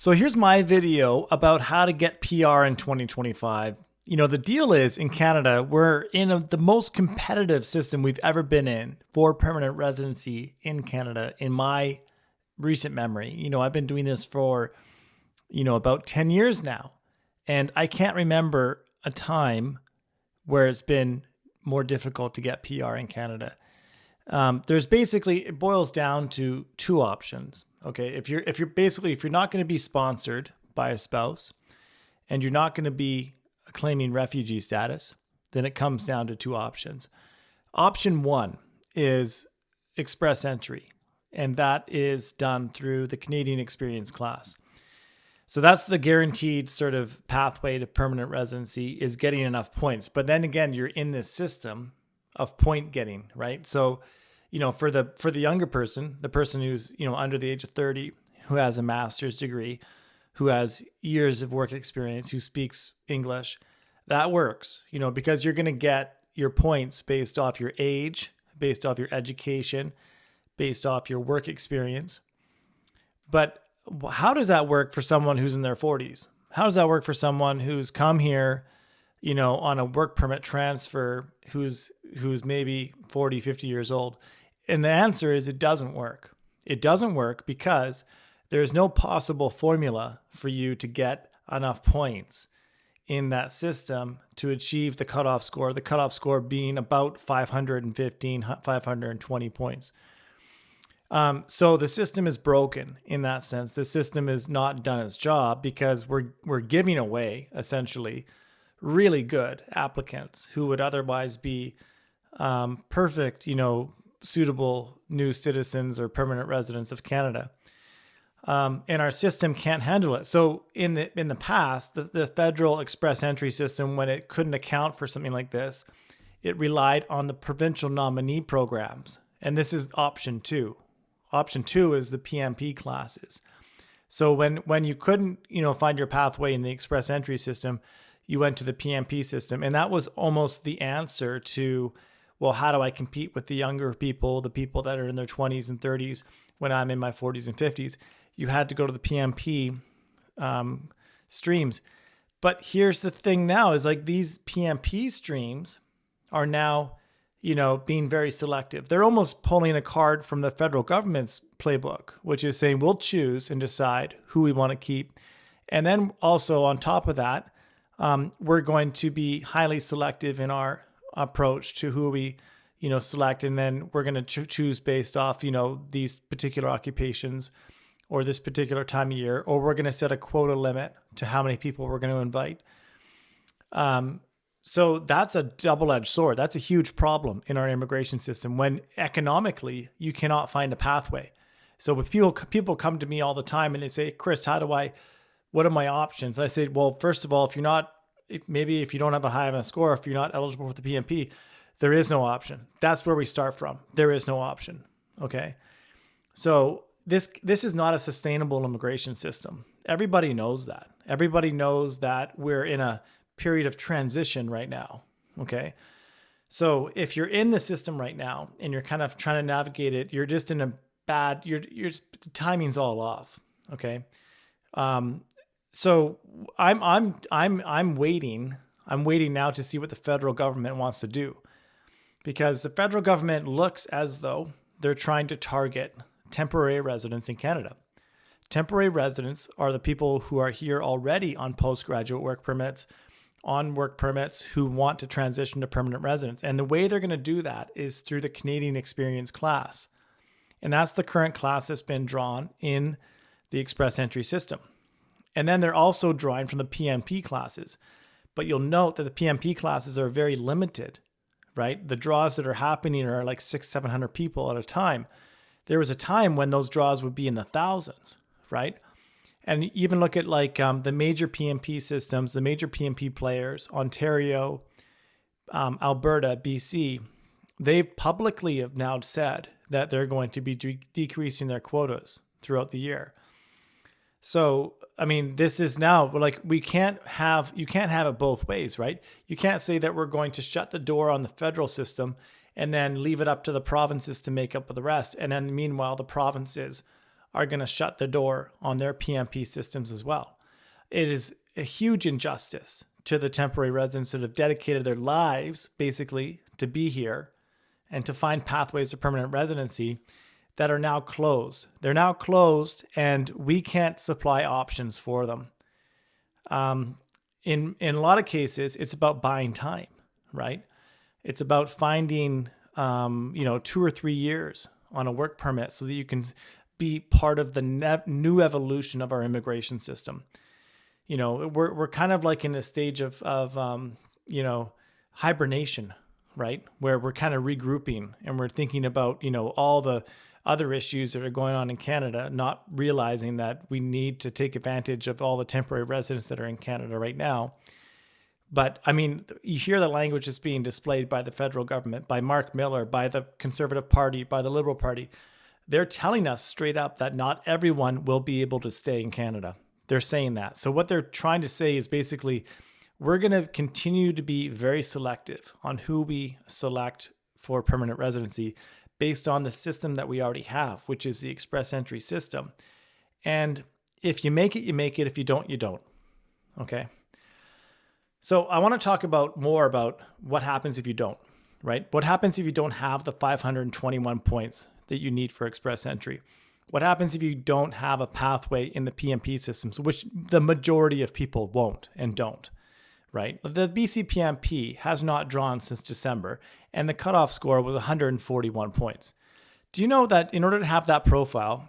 So here's my video about how to get PR in 2025. The deal is in Canada, we're in the most competitive system we've ever been in for permanent residency in Canada in my recent memory. I've been doing this for, about 10 years now. And I can't remember a time where it's been more difficult to get PR in Canada. It boils down to two options. Okay. If you're not going to be sponsored by a spouse and you're not going to be claiming refugee status, then it comes down to two options. Option one is express entry, and that is done through the Canadian Experience class. So that's the guaranteed sort of pathway to permanent residency, is getting enough points. But then again, you're in this system of point getting, right? So, for the younger person, the person who's, under the age of 30, who has a master's degree, who has years of work experience, who speaks English, that works, because you're going to get your points based off your age, based off your education, based off your work experience. But how does that work for someone who's in their 40s? How does that work for someone who's come here, on a work permit transfer, who's maybe 40, 50 years old? And the answer is it doesn't work. It doesn't work because there's no possible formula for you to get enough points in that system to achieve the cutoff score being about 515, 520 points. So the system is broken in that sense. The system is not done its job because we're giving away essentially really good applicants who would otherwise be perfect, suitable new citizens or permanent residents of Canada. And our system can't handle it. So in the past, the federal express entry system, when it couldn't account for something like this, it relied on the provincial nominee programs. And this is option two. Option two is the PMP classes. So when you couldn't, find your pathway in the express entry system, you went to the PMP system. And that was almost the answer to, well, how do I compete with the younger people, the people that are in their 20s and 30s when I'm in my 40s and 50s? You had to go to the PMP streams. But here's the thing now is like these PMP streams are now, being very selective. They're almost pulling a card from the federal government's playbook, which is saying we'll choose and decide who we want to keep. And then also on top of that, we're going to be highly selective in our approach to who we, select. And then we're going to choose based off, these particular occupations or this particular time of year, or we're going to set a quota limit to how many people we're going to invite. So that's a double-edged sword. That's a huge problem in our immigration system when economically you cannot find a pathway. So if people come to me all the time and they say, Chris, what are my options? I say, well, first of all, if you don't have a high enough score, if you're not eligible for the PMP, there is no option. That's where we start from. There is no option. Okay. So this is not a sustainable immigration system. Everybody knows that. Everybody knows that we're in a period of transition right now. Okay. So if you're in the system right now and you're kind of trying to navigate it, you're just in the timing's all off. Okay. So I'm waiting now to see what the federal government wants to do, because the federal government looks as though they're trying to target temporary residents in Canada. Temporary residents are the people who are here already on postgraduate work permits, on work permits, who want to transition to permanent residence. And the way they're going to do that is through the Canadian Experience class. And that's the current class that's been drawn in the express entry system. And then they're also drawing from the PMP classes. But you'll note that the PMP classes are very limited, right? The draws that are happening are like 600-700 people at a time. There was a time when those draws would be in the thousands, right? And even look at like the major PMP systems, the major PMP players, Ontario, Alberta, BC, they publicly have now said that they're going to be decreasing their quotas throughout the year. So, I mean, this is now like you can't have it both ways, right? You can't say that we're going to shut the door on the federal system and then leave it up to the provinces to make up for the rest. And then meanwhile, the provinces are going to shut the door on their PMP systems as well. It is a huge injustice to the temporary residents that have dedicated their lives basically to be here and to find pathways to permanent residency that are now closed. They're now closed and we can't supply options for them. In a lot of cases, it's about buying time, right? It's about finding, 2 or 3 years on a work permit so that you can be part of the new evolution of our immigration system. We're kind of like in a stage of hibernation, right? Where we're kind of regrouping and we're thinking about, all the other issues that are going on in Canada, not realizing that we need to take advantage of all the temporary residents that are in Canada right now. But I mean, you hear the language that's being displayed by the federal government, by Mark Miller, by the Conservative Party, by the Liberal Party. They're telling us straight up that not everyone will be able to stay in Canada. They're saying that. So what they're trying to say is basically, we're going to continue to be very selective on who we select for permanent residency based on the system that we already have, which is the express entry system. And if you make it, you make it. If you don't, you don't. Okay. So I want to talk more about what happens if you don't, right? What happens if you don't have the 521 points that you need for express entry? What happens if you don't have a pathway in the PMP systems, which the majority of people won't and don't, right? The BC PMP has not drawn since December, and the cutoff score was 141 points. Do you know that in order to have that profile,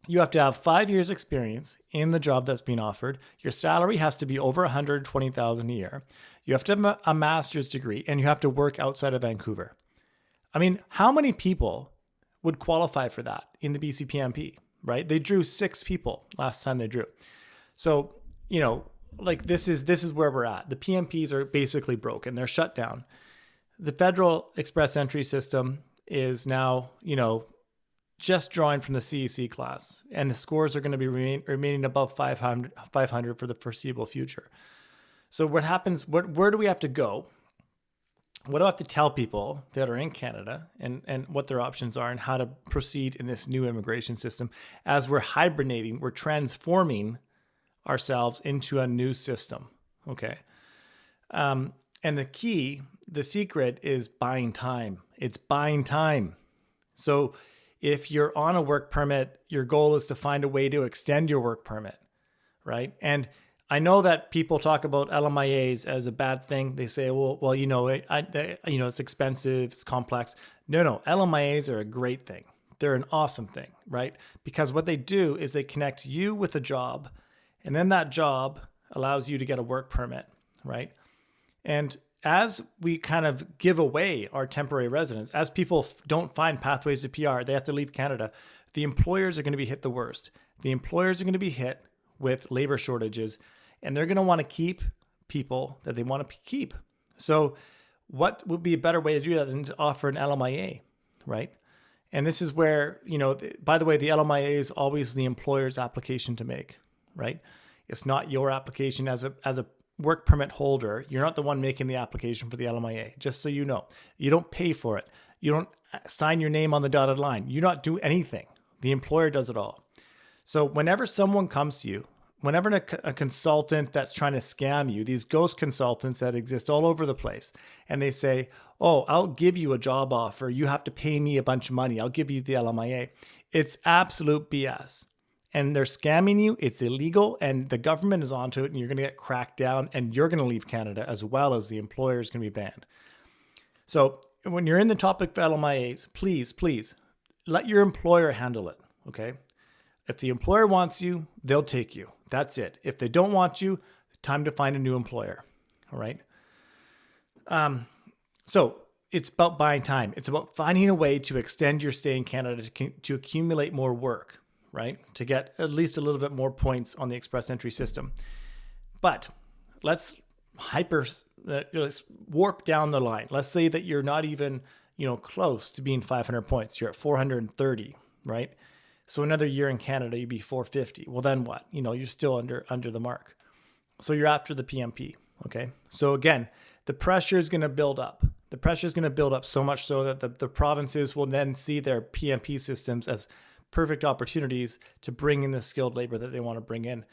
you have to have 5 years experience in the job that's being offered. Your salary has to be over $120,000 a year. You have to have a master's degree, and you have to work outside of Vancouver. I mean, how many people would qualify for that in the BC PMP, right? They drew 6 people last time they drew. So, this is where we're at. The PMPs are basically broken. They're shut down. The federal express entry system is now, just drawing from the CEC class, and the scores are going to be remaining above 500 for the foreseeable future. So what happens, where do we have to go? What do I have to tell people that are in Canada and what their options are and how to proceed in this new immigration system as we're hibernating, we're transforming ourselves into a new system, okay? And the secret is buying time. It's buying time. So if you're on a work permit, your goal is to find a way to extend your work permit, right? And I know that people talk about LMIAs as a bad thing. They say, it's expensive, it's complex. No, LMIAs are a great thing. They're an awesome thing, right? Because what they do is they connect you with a job, and then that job allows you to get a work permit, right? And as we kind of give away our temporary residence, as people don't find pathways to PR, they have to leave Canada, the employers are going to be hit the worst. The employers are going to be hit with labor shortages, and they're going to want to keep people that they want to keep. So what would be a better way to do that than to offer an LMIA, right? And this is where, by the way, the LMIA is always the employer's application to make, right? It's not your application as a work permit holder. You're not the one making the application for the LMIA, just so you know. You don't pay for it. You don't sign your name on the dotted line. You don't do anything. The employer does it all. So whenever someone comes to you, whenever a consultant that's trying to scam you, these ghost consultants that exist all over the place, and they say, oh, I'll give you a job offer. You have to pay me a bunch of money. I'll give you the LMIA. It's absolute BS. And they're scamming you. It's illegal, and the government is onto it, and you're going to get cracked down, and you're going to leave Canada, as well as the employer is going to be banned. So when you're in the topic of LMIAs, please let your employer handle it, okay? If the employer wants you, they'll take you. That's it. If they don't want you, time to find a new employer, all right? So it's about buying time. It's about finding a way to extend your stay in Canada to accumulate more work, right? To get at least a little bit more points on the express entry system. But let's warp down the line. Let's say that you're not even, close to being 500 points. You're at 430, right? So another year in Canada, you'd be 450. Well, then what? You're still under the mark. So you're after the PMP, okay? So again, the pressure is going to build up. The pressure is going to build up so much so that the provinces will then see their PMP systems as perfect opportunities to bring in the skilled labor that they want to bring in.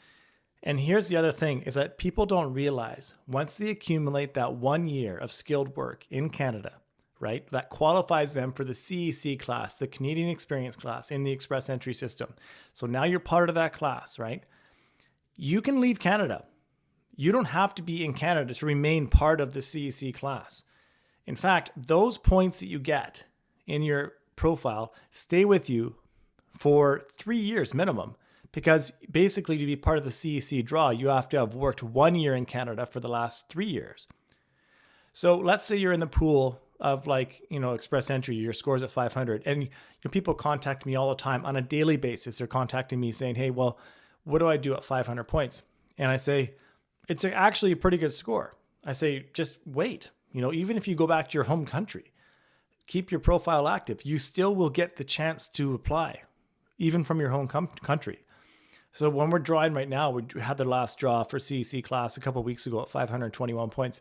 And here's the other thing is that people don't realize once they accumulate that 1 year of skilled work in Canada, right, that qualifies them for the CEC class, the Canadian Experience class in the Express Entry system. So now you're part of that class, right? You can leave Canada. You don't have to be in Canada to remain part of the CEC class. In fact, those points that you get in your profile stay with you for 3 years minimum, because basically to be part of the CEC draw, you have to have worked 1 year in Canada for the last 3 years. So let's say you're in the pool of Express Entry, your score's at 500, and people contact me all the time on a daily basis. They're contacting me saying, hey, well, what do I do at 500 points? And I say, it's actually a pretty good score. I say, just wait. Even if you go back to your home country, keep your profile active. You still will get the chance to apply, even from your home country. So when we're drawing right now, we had the last draw for CEC class a couple of weeks ago at 521 points.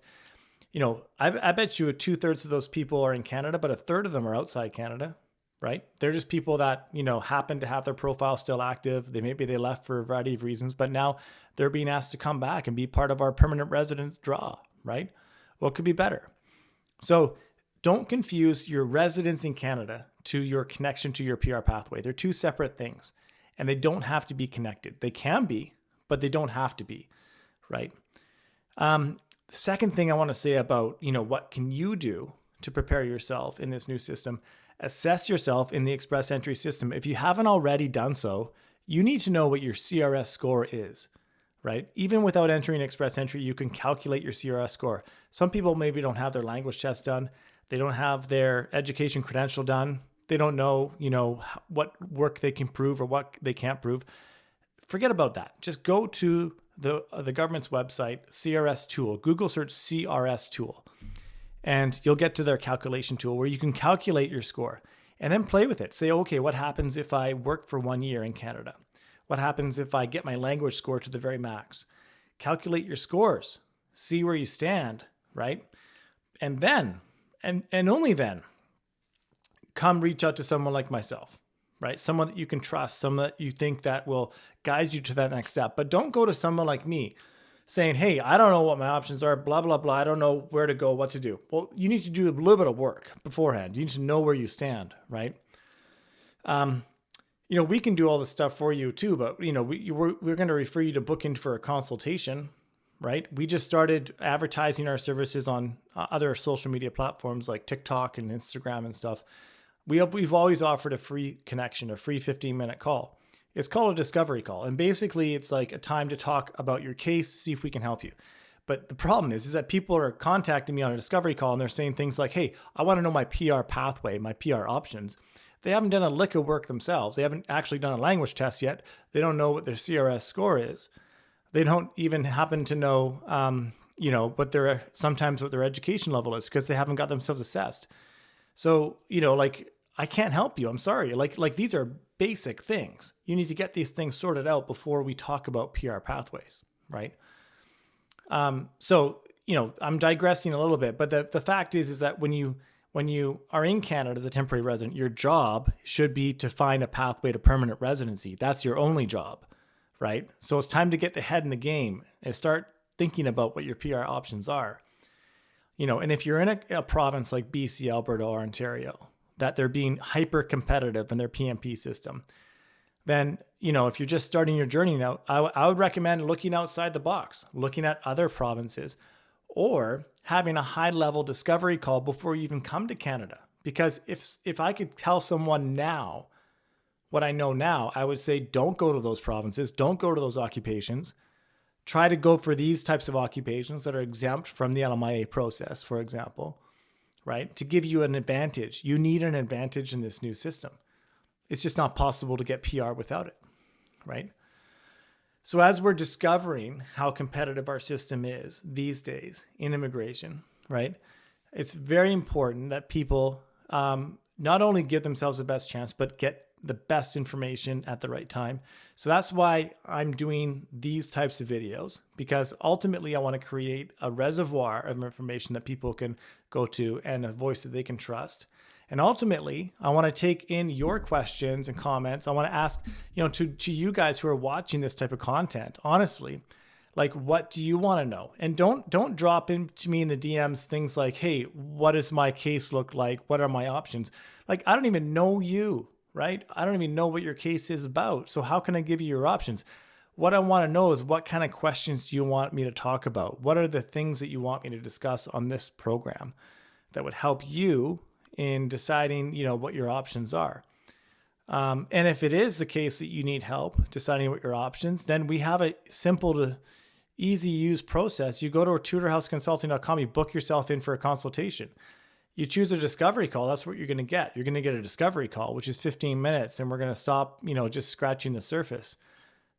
I bet you 2/3 of those people are in Canada, but 1/3 of them are outside Canada, right? They're just people that, happen to have their profile still active. Maybe they left for a variety of reasons, but now they're being asked to come back and be part of our permanent residence draw, right? What could be better? So don't confuse your residence in Canada to your connection to your PR pathway. They're two separate things, and they don't have to be connected. They can be, but they don't have to be, right? The second thing I want to say about, what can you do to prepare yourself in this new system? Assess yourself in the Express Entry system. If you haven't already done so, you need to know what your CRS score is, right? Even without entering Express Entry, you can calculate your CRS score. Some people maybe don't have their language test done. They don't have their education credential done. They don't know, what work they can prove or what they can't prove. Forget about that. Just go to the government's website, CRS tool, Google search CRS tool, and you'll get to their calculation tool where you can calculate your score and then play with it. Say, okay, what happens if I work for 1 year in Canada? What happens if I get my language score to the very max? Calculate your scores, see where you stand, right? And then, and only then, come reach out to someone like myself, right? Someone that you can trust, someone that you think that will guide you to that next step. But don't go to someone like me saying, hey, I don't know what my options are, blah, blah, blah. I don't know where to go, what to do. Well, you need to do a little bit of work beforehand. You need to know where you stand, right? We can do all this stuff for you too, but we're going to refer you to book in for a consultation, right? We just started advertising our services on other social media platforms like TikTok and Instagram and stuff. We've always offered a free connection, a free 15-minute call. It's called a discovery call. And basically it's like a time to talk about your case, see if we can help you. But the problem is that people are contacting me on a discovery call and they're saying things like, hey, I want to know my PR pathway, my PR options. They haven't done a lick of work themselves. They haven't actually done a language test yet. They don't know what their CRS score is. They don't even happen to know, what their education level is because they haven't got themselves assessed. So, I can't help you. I'm sorry. Like these are basic things. You need to get these things sorted out before we talk about PR pathways, right? So, I'm digressing a little bit, but the fact is that when you are in Canada as a temporary resident, your job should be to find a pathway to permanent residency. That's your only job, right? So it's time to get the head in the game and start thinking about what your PR options are. And if you're in a province like BC, Alberta, or Ontario, that they're being hyper competitive in their PMP system, then, if you're just starting your journey now, I would recommend looking outside the box, looking at other provinces, or having a high level discovery call before you even come to Canada. Because if I could tell someone now what I know now, I would say, don't go to those provinces, don't go to those occupations. Try to go for these types of occupations that are exempt from the LMIA process, for example, right? To give you an advantage. You need an advantage in this new system. It's just not possible to get PR without it, right? So as we're discovering how competitive our system is these days in immigration, right? It's very important that people not only give themselves the best chance, but get the best information at the right time. So that's why I'm doing these types of videos, because ultimately I want to create a reservoir of information that people can go to and a voice that they can trust. And ultimately, I want to take in your questions and comments. I want to ask, to you guys who are watching this type of content, honestly, like, what do you want to know? And don't drop into me in the DMs things like, hey, what does my case look like? What are my options? Like, I don't even know you, right? I don't even know what your case is about. So how can I give you your options? What I want to know is, what kind of questions do you want me to talk about? What are the things that you want me to discuss on this program that would help you in deciding, what your options are? And if it is the case that you need help deciding what your options, then we have a simple to easy use process. You go to tutorhouseconsulting.com, you book yourself in for a consultation. You choose a discovery call. That's what you're going to get. You're going to get a discovery call, which is 15 minutes. And we're going to stop, just scratching the surface.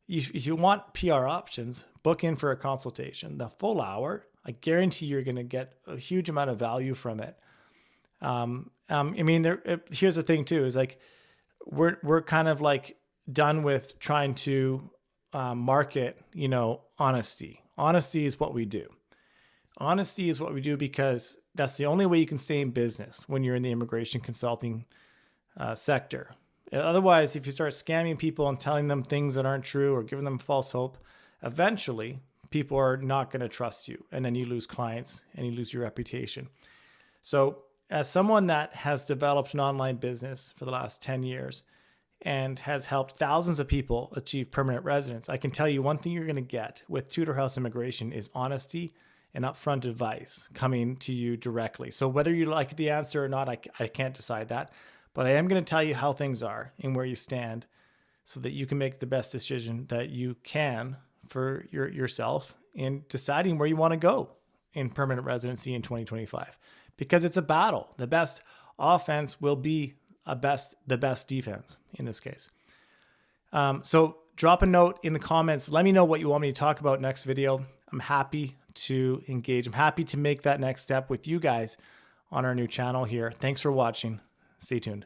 If you want PR options, book in for a consultation, the full hour. I guarantee you're going to get a huge amount of value from it. Here's the thing too, is like, we're kind of like done with trying to market, honesty. Honesty is what we do. Honesty is what we do because that's the only way you can stay in business when you're in the immigration consulting sector. Otherwise, if you start scamming people and telling them things that aren't true or giving them false hope, eventually people are not going to trust you. And then you lose clients and you lose your reputation. So as someone that has developed an online business for the last 10 years and has helped thousands of people achieve permanent residence, I can tell you one thing you're going to get with Tutor House Immigration is honesty and upfront advice coming to you directly. So whether you like the answer or not, I can't decide that, but I am going to tell you how things are and where you stand so that you can make the best decision that you can for yourself in deciding where you want to go in permanent residency in 2025, because it's a battle. The best offense will be the best defense in this case. So drop a note in the comments. Let me know what you want me to talk about next video. I'm happy to engage. I'm happy to make that next step with you guys on our new channel here. Thanks for watching. Stay tuned.